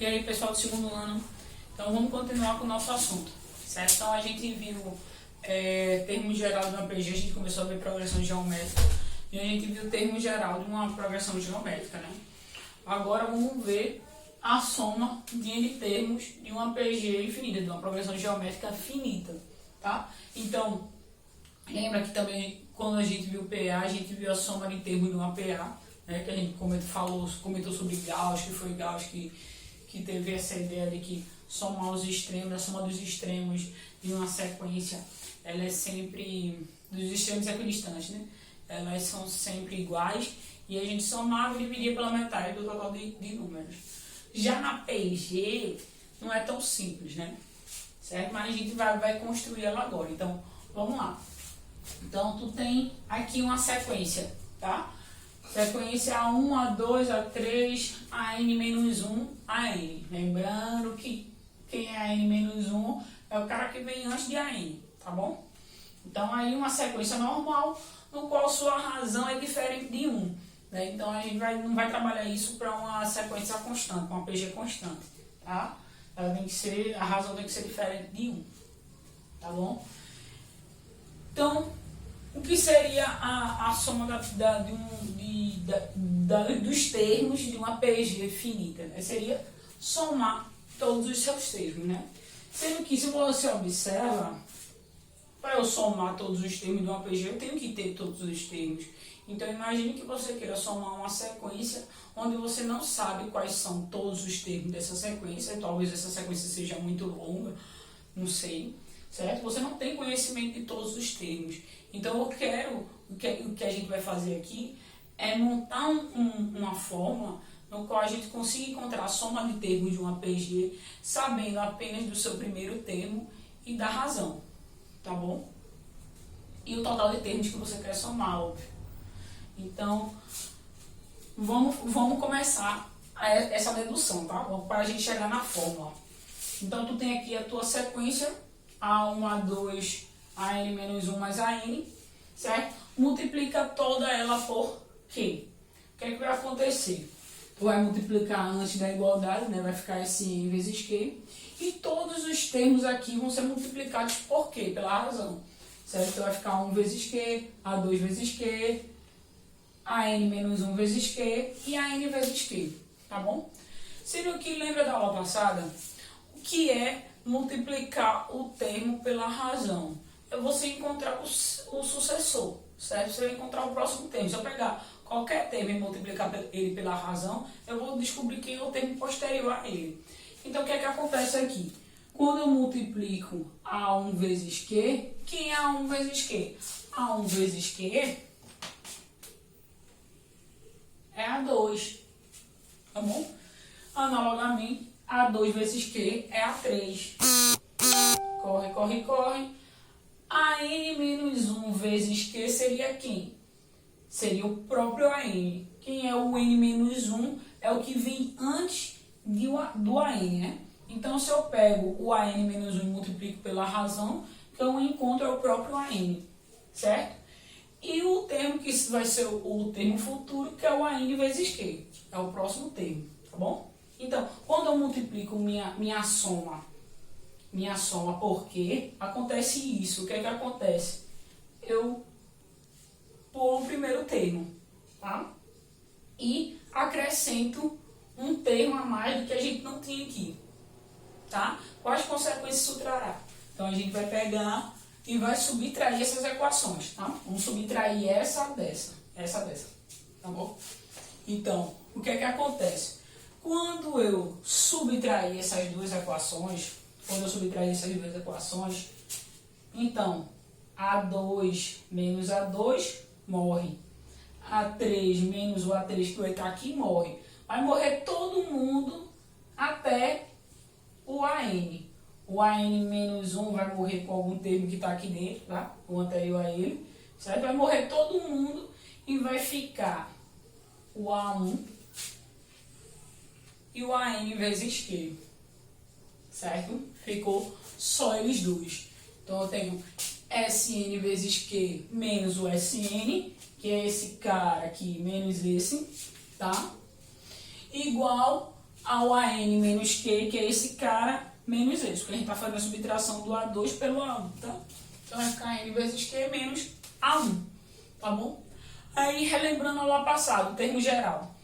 E aí, pessoal do segundo ano, então vamos continuar com o nosso assunto, certo? Então a gente viu termo geral de uma PG, a gente começou a ver progressão geométrica e a gente viu o termo geral de uma progressão geométrica, né? Agora vamos ver a soma de N termos de uma PG infinita, de uma progressão geométrica finita, tá? Então, lembra que também quando a gente viu o PA, a gente viu a soma de termos de uma PA, né? Que a gente comentou sobre Gauss, que foi Gauss que teve essa ideia de que somar os extremos, a soma dos extremos de uma sequência, ela é sempre, dos extremos equidistantes, né? Elas são sempre iguais e a gente somava e dividia pela metade do total de números. Já na PG não é tão simples, né? Certo? Mas a gente vai construir ela agora. Então, vamos lá. Então, tu tem aqui uma sequência, tá? Sequência A1, A2, A3, AN-1, AN. Lembrando que quem é AN-1 é o cara que vem antes de AN, tá bom? Então, aí uma sequência normal, no qual sua razão é diferente de 1. Né? Então, a gente não vai trabalhar isso para uma sequência constante, para uma PG constante, tá? Ela tem que ser, a razão tem que ser diferente de 1, tá bom? Então, o que seria a soma dos termos de uma PG finita? Né? Seria somar todos os seus termos, né? Sendo que, se você observa, para eu somar todos os termos de uma PG, eu tenho que ter todos os termos. Então, imagine que você queira somar uma sequência onde você não sabe quais são todos os termos dessa sequência. Talvez essa sequência seja muito longa, não sei, certo? Você não tem conhecimento de todos os termos. Então, o que a gente vai fazer aqui é montar uma fórmula no qual a gente consiga encontrar a soma de termos de uma PG, sabendo apenas do seu primeiro termo e da razão, tá bom? E o total de termos que você quer somar, óbvio. Então, vamos começar essa dedução, tá? Para a gente chegar na fórmula. Então, tu tem aqui a tua sequência, A1, A2, AN-1 mais AN, certo? Multiplica toda ela por Q. O que é que vai acontecer? Tu vai multiplicar antes da igualdade, né? Vai ficar SN vezes Q. E todos os termos aqui vão ser multiplicados por Q, pela razão. Certo? Então, vai ficar 1 vezes Q, A2 vezes Q, AN-1 vezes Q e AN vezes Q. Tá bom? Sendo que, lembra da aula passada? O que é multiplicar o termo pela razão? É você encontrar o sucessor, certo? Você vai encontrar o próximo termo. Se eu pegar qualquer termo e multiplicar ele pela razão, eu vou descobrir quem é o termo posterior a ele. Então, o que é que acontece aqui? Quando eu multiplico A1 vezes Q, quem é A1 vezes Q? A1 vezes Q é A2, tá bom? Analogamente, A2 vezes Q é A3. Corre, corre, corre. AN-1 vezes Q seria quem? Seria o próprio AN. Quem é o N-1? É o que vem antes do AN, né? Então, se eu pego o AN-1 e multiplico pela razão, então eu encontro o próprio AN, certo? E o termo que vai ser o termo futuro, que é o AN vezes Q. É o próximo termo, tá bom? Então, quando eu multiplico minha soma por Q, acontece isso. O que é que acontece? Eu pulo o primeiro termo, tá? E acrescento um termo a mais do que a gente não tinha aqui, tá? Quais consequências isso trará? Então, a gente vai pegar e vai subtrair essas equações, tá? Vamos subtrair essa dessa, tá bom? Então, o que é que acontece? Quando eu subtrair essas duas equações, então, A2 menos A2 morre. A3 menos o A3 que vai estar aqui morre. Vai morrer todo mundo até o AN. O AN-1 vai morrer com algum termo que está aqui dentro, tá? O anterior a ele, certo? Vai morrer todo mundo e vai ficar o A1 e o AN vezes Q, certo? Ficou só eles dois. Então, eu tenho SN vezes Q menos o SN, que é esse cara aqui, menos esse, tá? Igual ao AN menos Q, que é esse cara, menos esse, porque a gente está fazendo a subtração do A2 pelo A1, tá? Então vai ficar N vezes Q menos A1, tá bom? Aí, relembrando ao lá passado, o termo geral.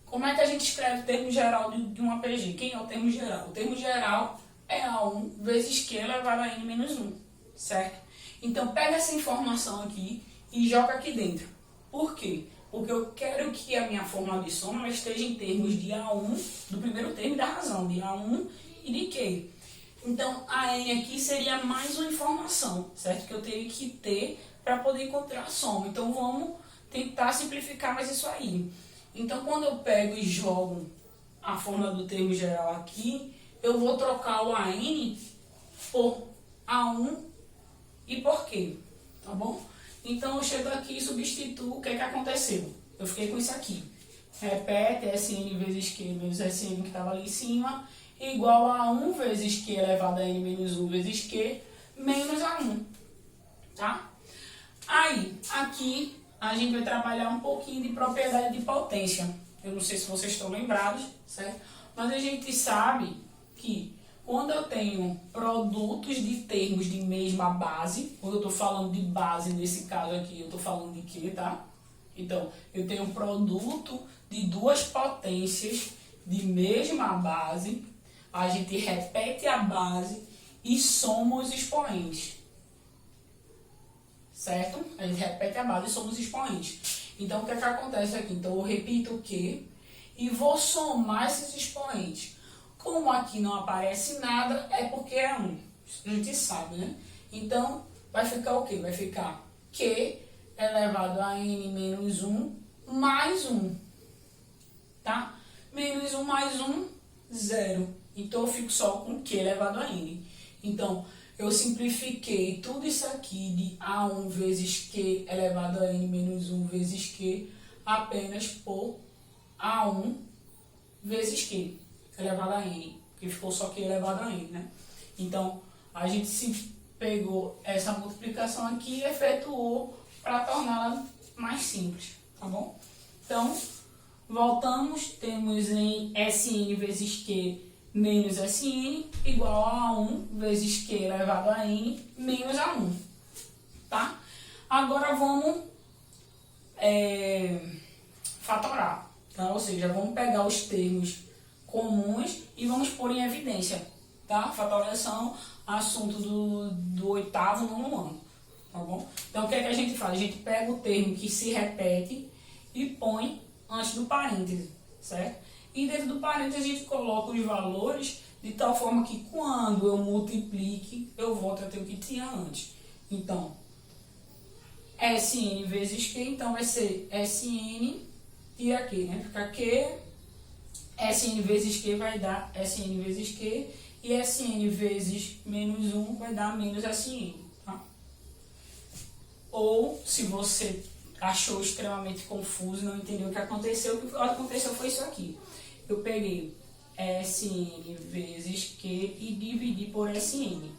Como é que a gente escreve o termo geral de um APG? Quem é o termo geral? O termo geral é A1 vezes Q elevado a N menos 1, certo? Então, pega essa informação aqui e joga aqui dentro. Por quê? Porque eu quero que a minha fórmula de soma ela esteja em termos de A1, do primeiro termo e da razão, de A1 e de Q. Então, a N aqui seria mais uma informação, certo? Que eu teria que ter para poder encontrar a soma. Então, vamos tentar simplificar mais isso aí. Então, quando eu pego e jogo a fórmula do termo geral aqui, eu vou trocar o AN por A1 e por Q, tá bom? Então, eu chego aqui e substituo o que aconteceu. Eu fiquei com isso aqui. Repete SN vezes Q menos SN que estava ali em cima, igual a 1 vezes Q elevado a N menos 1 vezes Q menos A1, tá? Aí, aqui, a gente vai trabalhar um pouquinho de propriedade de potência. Eu não sei se vocês estão lembrados, certo? Mas a gente sabe que quando eu tenho produtos de termos de mesma base, quando eu estou falando de base, nesse caso aqui, eu estou falando de quê, tá? Então, eu tenho um produto de duas potências de mesma base, a gente repete a base e soma os expoentes. Certo? A gente repete a base e soma os expoentes. Então, o que acontece aqui? Então, eu repito o Q e vou somar esses expoentes. Como aqui não aparece nada, é porque é 1. A gente sabe, né? Então, vai ficar o quê? Vai ficar Q elevado a N menos 1 mais 1. Tá? Menos 1 mais 1, 0. Então, eu fico só com Q elevado a N. Então, eu simplifiquei tudo isso aqui de A1 vezes Q elevado a N menos 1 vezes Q apenas por A1 vezes Q elevado a N, porque ficou só Q elevado a N, né? Então, a gente se pegou essa multiplicação aqui e efetuou para torná-la mais simples, tá bom? Então, voltamos, temos em Sn vezes Q menos Sn igual a 1 vezes Q elevado a N menos A1, tá? Agora vamos fatorar, tá? Ou seja, vamos pegar os termos comuns e vamos pôr em evidência, tá? Fatoração, assunto do oitavo, nono ano, tá bom? Então, o que é que a gente faz? A gente pega o termo que se repete e põe antes do parêntese, certo? E dentro do parêntese a gente coloca os valores de tal forma que quando eu multiplique, eu volto a ter o que tinha antes. Então, Sn vezes Q, então vai ser Sn tira Q, né? Fica Q, Sn vezes Q vai dar Sn vezes Q, e Sn vezes menos 1 vai dar menos Sn, tá? Ou, se você achou extremamente confuso, não entendeu o que aconteceu foi isso aqui. Eu peguei Sn vezes Q e dividi por Sn.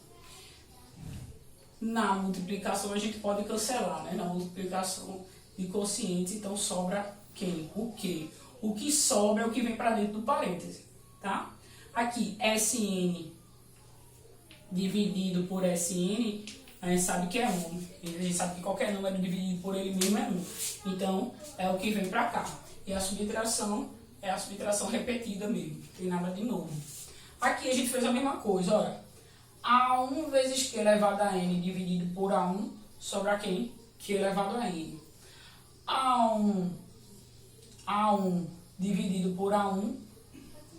Na multiplicação a gente pode cancelar, né? Na multiplicação de quocientes, então sobra quem? O Q. O que sobra é o que vem para dentro do parêntese, tá? Aqui, Sn dividido por Sn, a gente sabe que é 1. A gente sabe que qualquer número dividido por ele mesmo é 1. Então, é o que vem para cá. E a subtração é a subtração repetida mesmo. Não tem nada de novo. Aqui a gente fez a mesma coisa, olha. A1 vezes Q elevado a N dividido por A1, sobra quem? Q elevado a N. A1 dividido por A1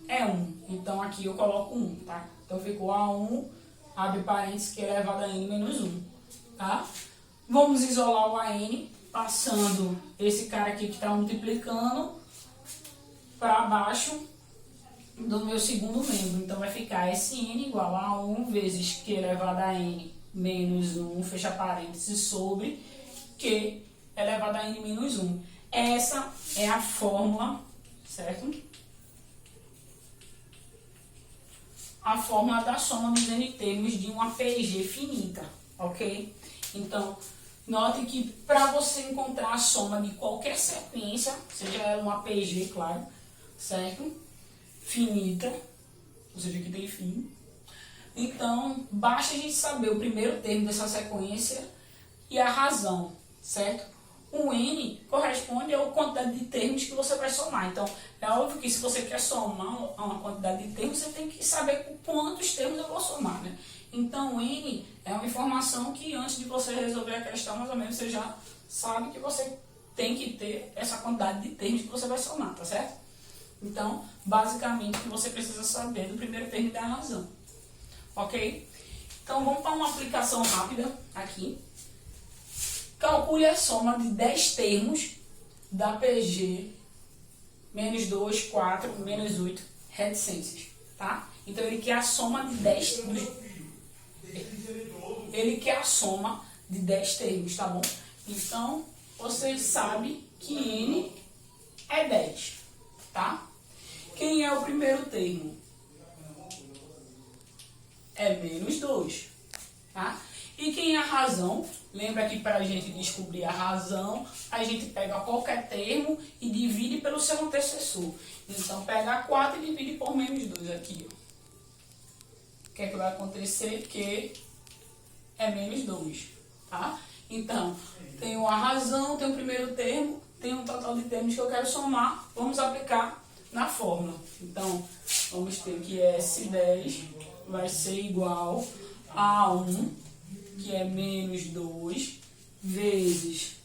é 1. Então, aqui eu coloco 1, tá? Então, ficou A1, abre parênteses, Q elevado a N menos 1, tá? Vamos isolar o AN, passando esse cara aqui que está multiplicando para baixo do meu segundo membro. Então, vai ficar Sn igual a 1 vezes Q elevado a N menos 1, fecha parênteses, sobre Q elevado a N menos 1. Essa é a fórmula, certo? A fórmula da soma dos N termos de uma PG finita, ok? Então, note que para você encontrar a soma de qualquer sequência, seja ela uma PG, claro, certo? finita, ou seja, que tem fim. Então, basta a gente saber o primeiro termo dessa sequência e a razão, certo? O N corresponde à quantidade de termos que você vai somar. Então, é óbvio que se você quer somar uma quantidade de termos, você tem que saber quantos termos eu vou somar, né? Então, o N é uma informação que antes de você resolver a questão, mais ou menos, você já sabe que você tem que ter essa quantidade de termos que você vai somar, tá certo? Então, basicamente, o que você precisa saber do primeiro termo e da razão. Ok? Então, vamos para uma aplicação rápida aqui. Calcule a soma de 10 termos da PG menos 2, 4, menos 8 reticências, tá? Então, ele quer a soma de 10 ele quer a soma de 10 termos, tá bom? Então, você sabe que N é 10, tá? Quem é o primeiro termo? É menos 2, tá? E quem é a razão? Lembra que para a gente descobrir a razão, a gente pega qualquer termo e divide pelo seu antecessor. Então, pega 4 e divide por menos 2 aqui, ó. O que é que vai acontecer? Que é menos 2, tá? Então, tenho a razão, tenho o primeiro termo, tenho um total de termos que eu quero somar. Vamos aplicar na fórmula. Então, vamos ter que S10 vai ser igual a 1, que é menos 2, vezes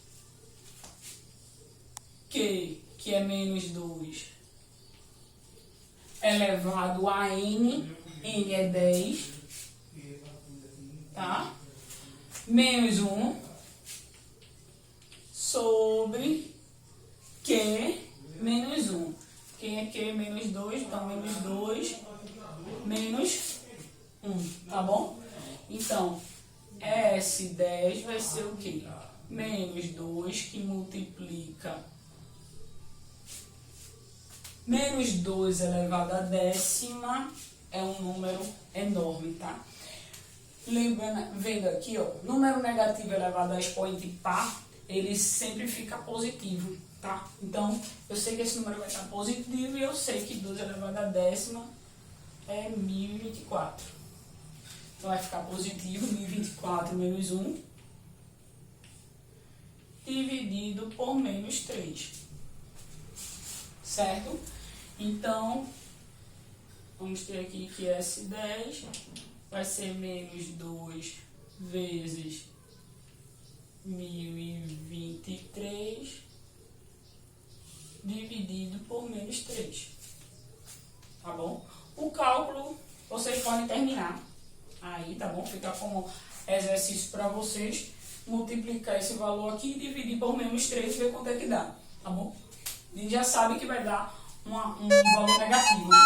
Q, que é menos 2, elevado a N, N é 10, tá? Menos 1, sobre Q, menos 1. Quem é Q? Menos 2, então menos 2, menos 1, tá bom? Então, S10 vai ser o quê? Menos 2 que multiplica menos 2 elevado a décima é um número enorme, tá? Lembrando, vendo aqui, ó, número negativo elevado a expoente par, ele sempre fica positivo, tá? Então, eu sei que esse número vai estar positivo e eu sei que 2 elevado a décima é 1024. Então, vai ficar positivo, 1024 menos 1, dividido por menos 3. Certo? Então, vamos ter aqui que S10 vai ser menos 2 vezes 1023, dividido por menos 3. Tá bom? O cálculo, vocês podem terminar. Aí, tá bom? Fica como exercício para vocês multiplicar esse valor aqui e dividir por menos 3 e ver quanto é que dá, tá bom? A gente já sabe que vai dar um valor negativo, né?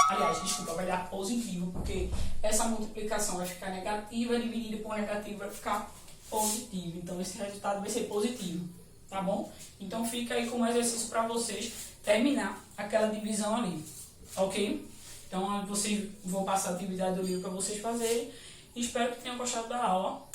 Aliás, desculpa, vai dar positivo, porque essa multiplicação vai ficar negativa, dividida por negativo vai ficar positivo. Então, esse resultado vai ser positivo, tá bom? Então, fica aí como exercício para vocês terminar aquela divisão ali, ok? Então, vocês vão passar a atividade do livro para vocês fazerem. Espero que tenham gostado da aula.